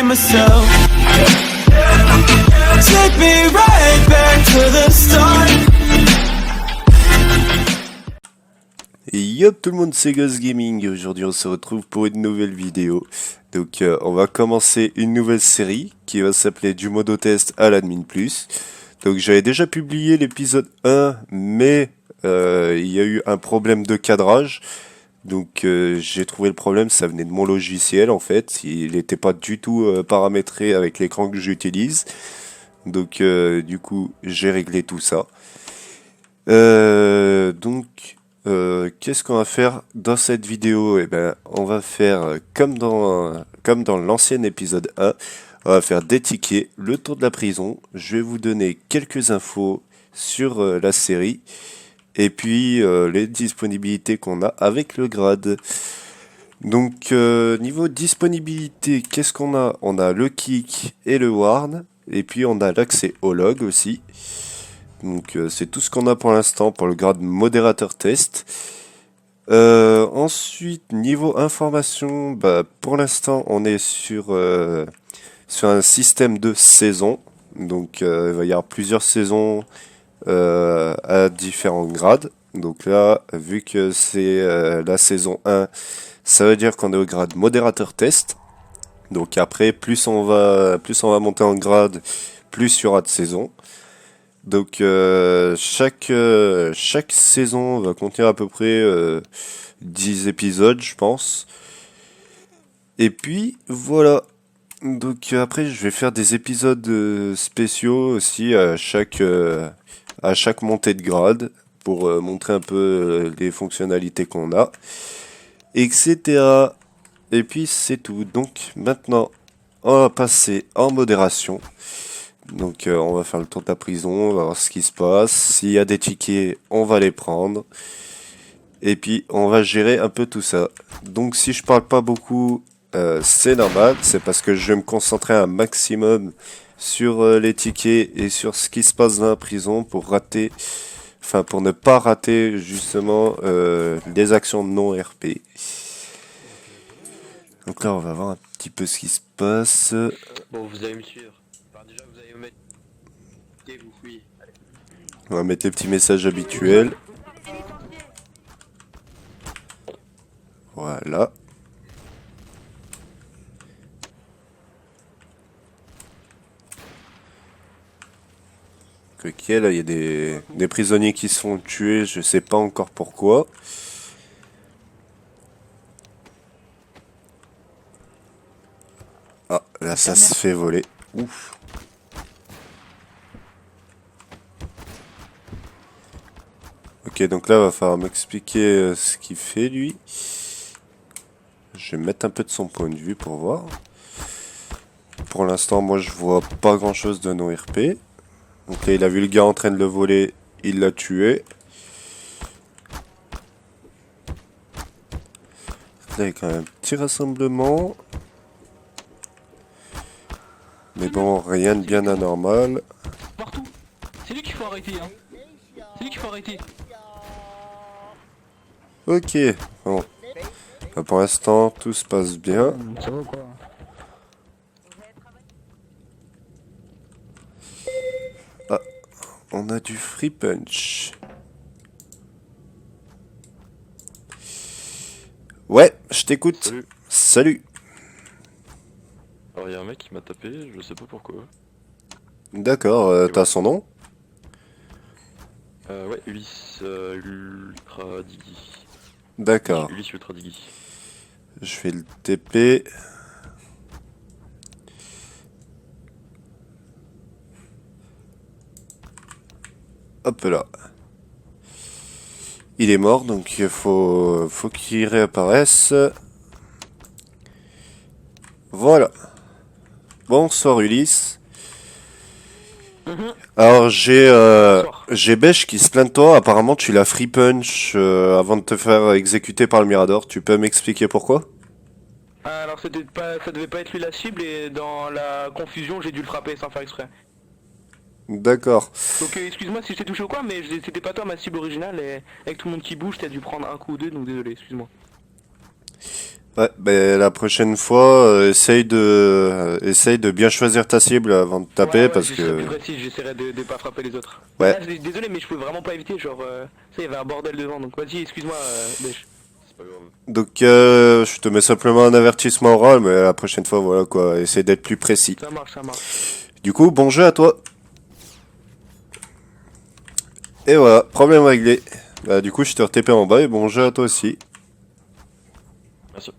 myself. Take me right back to the start. Et yop tout le monde, c'est Ghost Gaming. Aujourd'hui on se retrouve pour une nouvelle vidéo. Donc on va commencer une nouvelle série qui va s'appeler du modo test à l'admin plus. Donc j'avais déjà publié l'épisode 1, mais il y a eu un problème de cadrage. Donc j'ai trouvé le problème, ça venait de mon logiciel en fait. Il n'était pas du tout paramétré avec l'écran que j'utilise. Donc du coup j'ai réglé tout ça. Qu'est-ce qu'on va faire dans cette vidéo? Eh ben, on va faire comme dans l'ancien épisode 1, on va faire des tickets, le tour de la prison. Je vais vous donner quelques infos sur la série et puis les disponibilités qu'on a avec le grade. Donc niveau disponibilité, qu'est-ce qu'on a? On a le kick et le warn et puis on a l'accès au log aussi. Donc c'est tout ce qu'on a pour l'instant pour le grade modérateur test. Ensuite, niveau information, pour l'instant on est sur un système de saison. Donc il va y avoir plusieurs saisons à différents grades. Donc là, vu que c'est la saison 1, ça veut dire qu'on est au grade modérateur test. Donc après, plus on va monter en grade, plus il y aura de saisons. Donc chaque saison va contenir à peu près 10 épisodes, je pense. Et puis voilà. Donc après je vais faire des épisodes spéciaux aussi à chaque montée de grade pour montrer un peu les fonctionnalités qu'on a, etc. Et puis c'est tout. Donc maintenant on va passer en modération. Donc on va faire le tour de la prison, on va voir ce qui se passe. S'il y a des tickets, on va les prendre. Et puis on va gérer un peu tout ça. Donc si je parle pas beaucoup, c'est normal. C'est parce que je vais me concentrer un maximum sur les tickets et sur ce qui se passe dans la prison pour ne pas rater justement les actions non RP. Donc là on va voir un petit peu ce qui se passe. Bon, vous allez me suivre. Enfin, déjà, vous allez me mettre. Vous fouillez. Allez. On va mettre les petits messages habituels. Voilà. Ok, là il y a des prisonniers qui se font tuer, je sais pas encore pourquoi. Ah, là ça se fait voler. Ouf. Ok, donc là, il va falloir m'expliquer ce qu'il fait, lui. Je vais mettre un peu de son point de vue pour voir. Pour l'instant, moi, je vois pas grand-chose de nos RP. Donc là, il a vu le gars en train de le voler, il l'a tué. Là, il y a quand même un petit rassemblement. Mais bon, rien de bien anormal. Partout. C'est lui qu'il faut arrêter, hein. C'est lui qu'il faut arrêter. Ok, bon. Pour l'instant, tout se passe bien. Ça va quoi? Ah, on a du free punch. Ouais, je t'écoute. Salut. Salut. Alors, il y a un mec qui m'a tapé, je sais pas pourquoi. D'accord, t'as son nom? Ouais, Ulysse Ultra Diggy. D'accord. Ulysse Ultra Diggy. Je fais le TP. Hop là. Il est mort, donc il faut qu'il réapparaisse. Voilà. Bonsoir Ulysse. Alors j'ai Bêche qui se plaint de toi, apparemment tu l'as free punch avant de te faire exécuter par le Mirador. Tu peux m'expliquer pourquoi? Alors ça devait pas être lui la cible et dans la confusion j'ai dû le frapper sans faire exprès. D'accord. Donc excuse-moi si je t'ai touché ou quoi, mais c'était pas toi ma cible originale et avec tout le monde qui bouge t'as dû prendre un coup ou deux, donc désolé, excuse-moi. Ouais, ben la prochaine fois, essaye de bien choisir ta cible avant de taper Ouais, parce je serai que... plus précis, j'essaierai de pas frapper les autres. Ouais. Là, désolé, mais je peux vraiment pas éviter, genre, ça, il y avait un bordel devant, donc vas-y, excuse-moi, Dèche. C'est pas grave. Donc je te mets simplement un avertissement oral, mais la prochaine fois, voilà quoi, essaye d'être plus précis. Ça marche, ça marche. Du coup, bon jeu à toi. Et voilà, problème réglé. Bah du coup, je te re-TP en bas et bon jeu à toi aussi. Merci.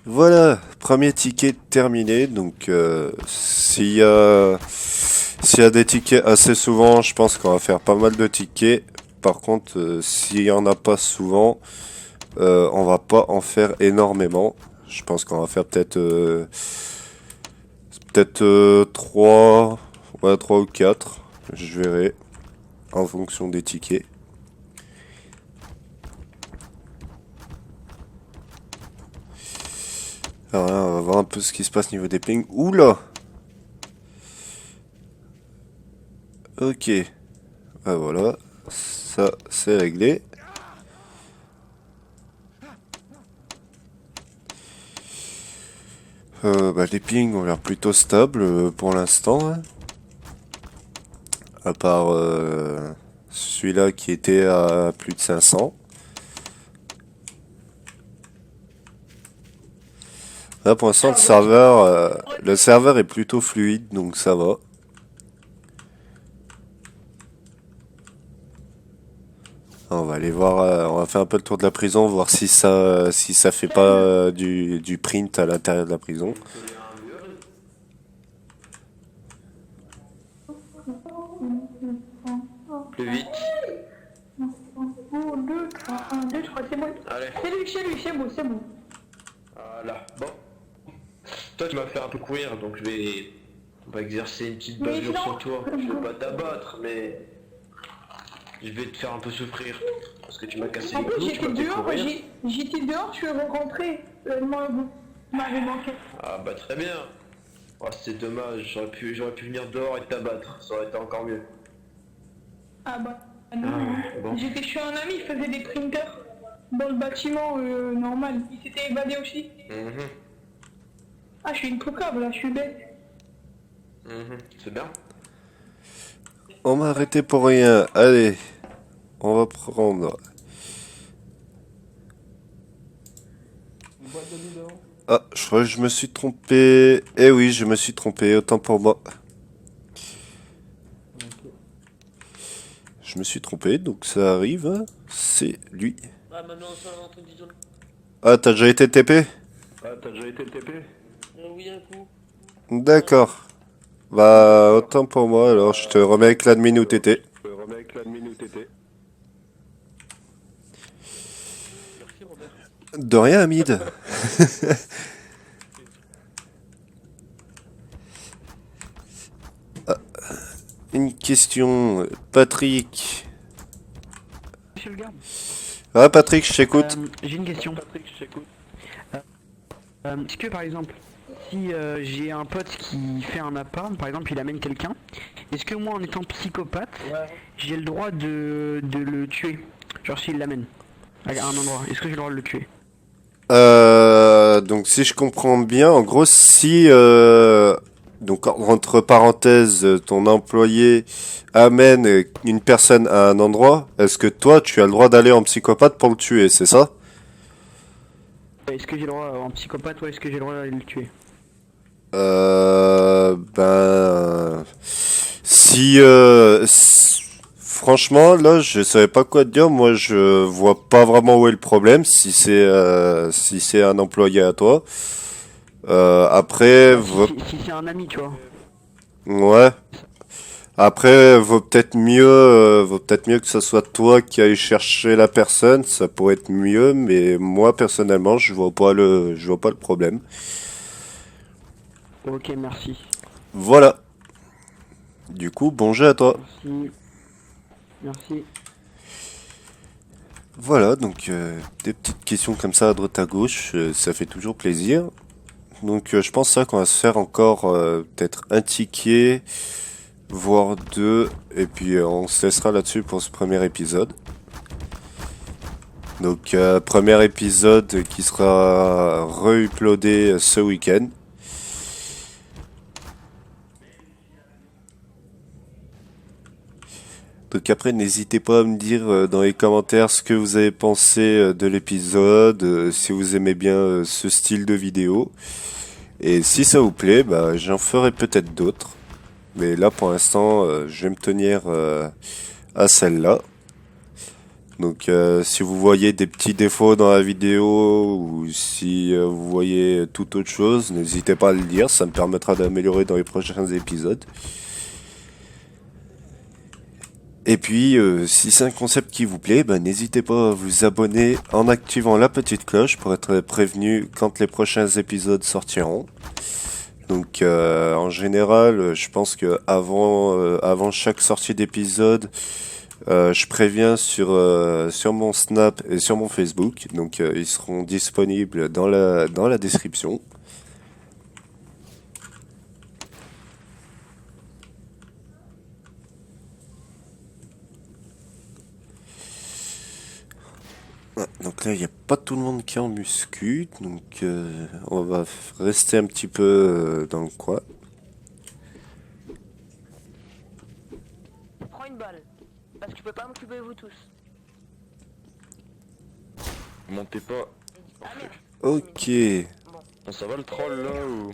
Voilà, premier ticket terminé. Donc s'il y a des tickets assez souvent, je pense qu'on va faire pas mal de tickets. Par contre, s'il y en a pas souvent, on va pas en faire énormément. Je pense qu'on va faire peut-être 3, ouais, 3 ou 4. Je verrai en fonction des tickets. Alors là, on va voir un peu ce qui se passe niveau des pings. Oula! Ok. Ah voilà. Ça, c'est réglé. Bah, les pings ont l'air plutôt stables pour l'instant. Hein. À part celui-là qui était à plus de 500. Là, pour l'instant, le serveur est plutôt fluide, donc ça va. On va aller voir, on va faire un peu le tour de la prison, voir si ça fait pas du print à l'intérieur de la prison. Plus vite. 1, 2, 3, 1, 2, 3, c'est bon. Allez. C'est lui, c'est bon, c'est bon. Voilà. Bon. Toi, tu m'as fait un peu courir, donc on va exercer une petite Mais bavure non. sur toi. Je vais pas t'abattre, mais je vais te faire un peu souffrir. Parce que tu m'as cassé En les plus, couilles, tu j'étais m'as fait dehors, courir. j'étais dehors, je suis rentré. Moi, vous m'avez manqué. Ah bah très bien. Oh, c'est dommage, j'aurais pu venir dehors et t'abattre. Ça aurait été encore mieux. Ah bah, non. Ah, bon. J'étais chez un ami, il faisait des printers dans le bâtiment normal. Il s'était évadé aussi. Mhm. Ah, je suis une poucave là, je suis bête. Mhm. C'est bien. On m'a arrêté pour rien. Allez, on va prendre. Ah, je crois que je me suis trompé. Eh oui, je me suis trompé, autant pour moi. Je me suis trompé, donc ça arrive. Hein. C'est lui. Ah, maintenant, on s'en entend du zone. Ah, t'as déjà été TP? Ah, t'as déjà été le TP? Oui, un coup. D'accord. Bah, autant pour moi, alors je te remets avec l'admin où t'étais. Je peux remettre avec l'admin où t'étais. Merci, Robert. De rien, Hamid. Ah, une question, Patrick. Monsieur le garde, Ah, Patrick, je t'écoute. j'ai une question. Patrick, je t'écoute. Est-ce que par exemple, si j'ai un pote qui fait un appât, par exemple il amène quelqu'un, est-ce que moi en étant psychopathe, j'ai le droit de le tuer? Genre s'il l'amène à un endroit, est-ce que j'ai le droit de le tuer? Donc si je comprends bien, en gros, si donc entre parenthèses, ton employé amène une personne à un endroit, est-ce que toi tu as le droit d'aller en psychopathe pour le tuer, c'est ça? Est-ce que j'ai le droit en psychopathe ou est-ce que j'ai le droit d'aller le tuer? Ben franchement là je savais pas quoi te dire, moi je vois pas vraiment où est le problème si c'est un employé à toi. Après Si c'est un ami, tu vois. ouais. Après, vaut peut-être mieux que ce soit toi qui aille chercher la personne, ça pourrait être mieux, mais moi personnellement, je vois pas le problème. Ok, merci. Voilà. Du coup, bon jeu à toi. Merci. Merci. Voilà, donc des petites questions comme ça à droite à gauche, ça fait toujours plaisir. Donc je pense ça qu'on va se faire encore peut-être un ticket, voire deux, et puis on se laissera là-dessus pour ce premier épisode. Donc premier épisode qui sera re-uploadé ce week-end. Donc après, n'hésitez pas à me dire dans les commentaires ce que vous avez pensé de l'épisode, si vous aimez bien ce style de vidéo. Et si ça vous plaît, bah, j'en ferai peut-être d'autres. Mais là, pour l'instant, je vais me tenir à celle-là. Donc si vous voyez des petits défauts dans la vidéo ou si vous voyez toute autre chose, n'hésitez pas à le dire, ça me permettra d'améliorer dans les prochains épisodes. Et puis, si c'est un concept qui vous plaît, ben, n'hésitez pas à vous abonner en activant la petite cloche pour être prévenu quand les prochains épisodes sortiront. Donc, en général, je pense que avant chaque sortie d'épisode, je préviens sur mon Snap et sur mon Facebook. Donc, ils seront disponibles dans la description. Donc là, il n'y a pas tout le monde qui est en muscu, donc on va rester un petit peu dans le coin. Prends une balle. Parce que je peux pas m'occuper de vous tous. Montez pas. Ok, Ah, ça va le troll là ou...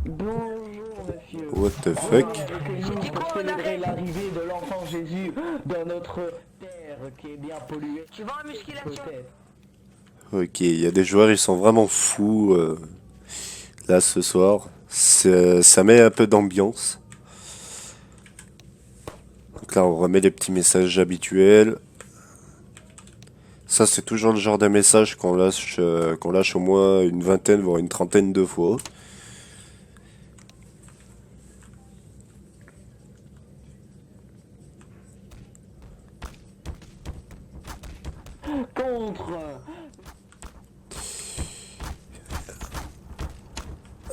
Bonjour monsieur. what the fuck. Réunis pour célébrer l'arrivée de l'enfant Jésus dans notre terre qui est bien polluée. Tu vas en musculation? Peut-être. Ok, il y a des joueurs, ils sont vraiment fous là ce soir. Ça met un peu d'ambiance. Donc là, on remet les petits messages habituels. Ça, c'est toujours le genre de message qu'on lâche au moins une vingtaine, voire une trentaine de fois. Contre.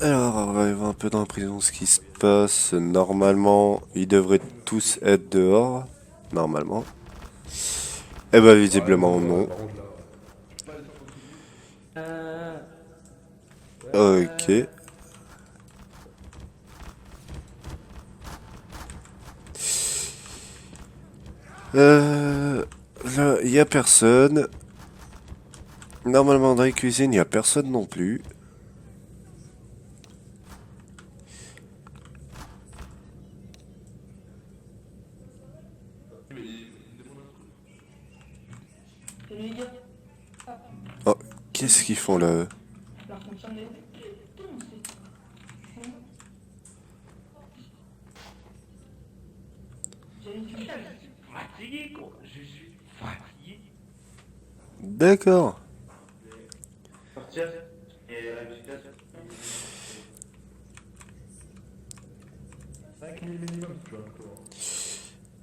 Alors, on va voir un peu dans la prison ce qui se passe. Normalement, ils devraient tous être dehors. Normalement. Eh ben, visiblement, non. Ok. Là, il y a personne. Normalement, dans les cuisines, il y a personne non plus. Oh, qu'est-ce qu'ils font là? D'accord.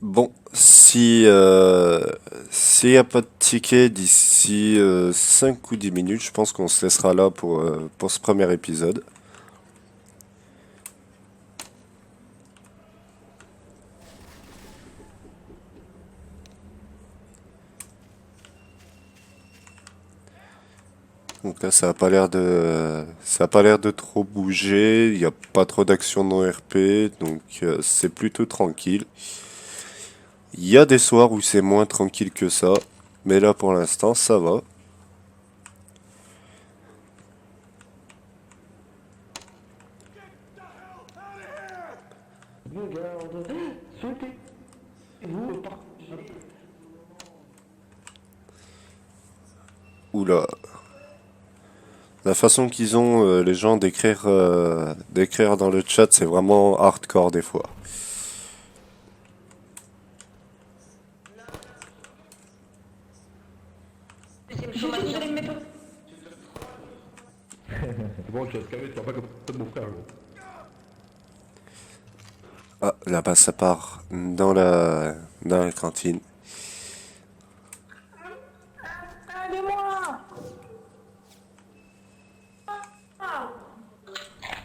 Bon, s'il n'y a pas de ticket d'ici 5 ou 10 minutes, je pense qu'on se laissera là pour ce premier épisode. Donc là, ça a pas l'air de trop bouger. Il n'y a pas trop d'action dans RP, donc c'est plutôt tranquille. Il y a des soirs où c'est moins tranquille que ça, mais là pour l'instant, ça va. Oula. La façon qu'ils ont, les gens, d'écrire dans le chat, c'est vraiment hardcore des fois. Bon, tu vas te calmer, tu vas pas comme mon frère, gros. Ah, là-bas, ça part dans la cantine. Aidez-moi!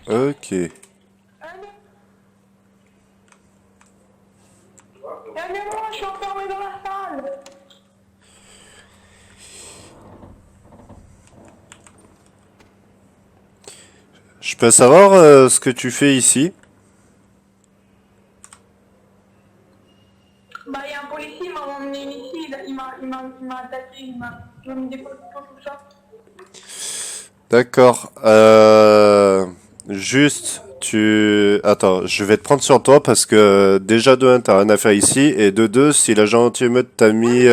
Ok. Aidez-moi, je suis enfermé dans la salle! Je peux savoir ce que tu fais ici? Bah, il y a un policier, il m'a emmené ici, il m'a attaqué, il m'a mis des photos, tout ça. D'accord. Juste, tu... Attends, je vais te prendre sur toi parce que déjà de 1, t'as rien à faire ici. Et de 2, si l'agent anti-émeute t'a mis...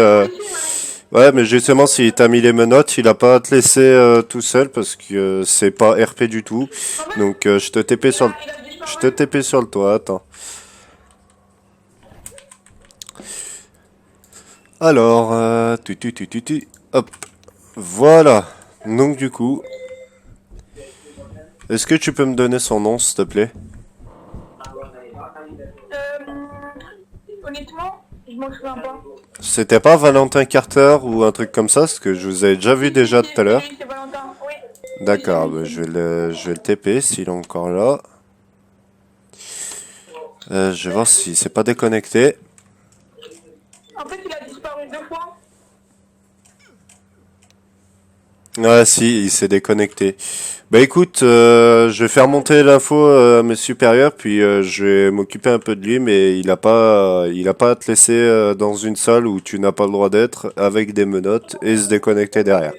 Ouais, mais justement, s'il t'a mis les menottes, il a pas à te laisser tout seul parce que c'est pas RP du tout. Donc, je te TP sur le... Je te TP sur le toit, attends. Alors, hop. Voilà. Donc, du coup... Est-ce que tu peux me donner son nom, s'il te plaît? Honnêtement, je m'en souviens pas. C'était pas Valentin Carter ou un truc comme ça, parce que je vous avais déjà vu déjà tout à l'heure. Oui, c'est Valentin, oui. D'accord, bah, je vais le TP s'il est encore là. Je vais voir si c'est pas déconnecté. En fait, il a disparu 2 fois. Ah si, il s'est déconnecté. Bah écoute, je vais faire monter l'info à mes supérieurs, puis je vais m'occuper un peu de lui, mais il a pas à te laisser dans une salle où tu n'as pas le droit d'être avec des menottes et se déconnecter derrière.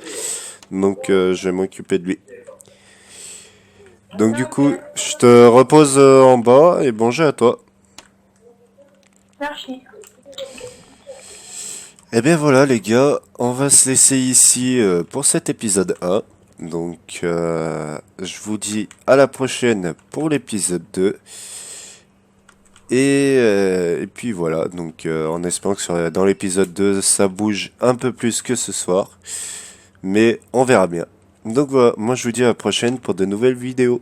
Donc je vais m'occuper de lui. Donc du coup, je te repose en bas et bon jet à toi. Merci. Eh bien voilà les gars, on va se laisser ici pour cet épisode 1. Donc je vous dis à la prochaine pour l'épisode 2. Et puis voilà, donc en espérant que dans l'épisode 2 ça bouge un peu plus que ce soir. Mais on verra bien. Donc voilà, moi je vous dis à la prochaine pour de nouvelles vidéos.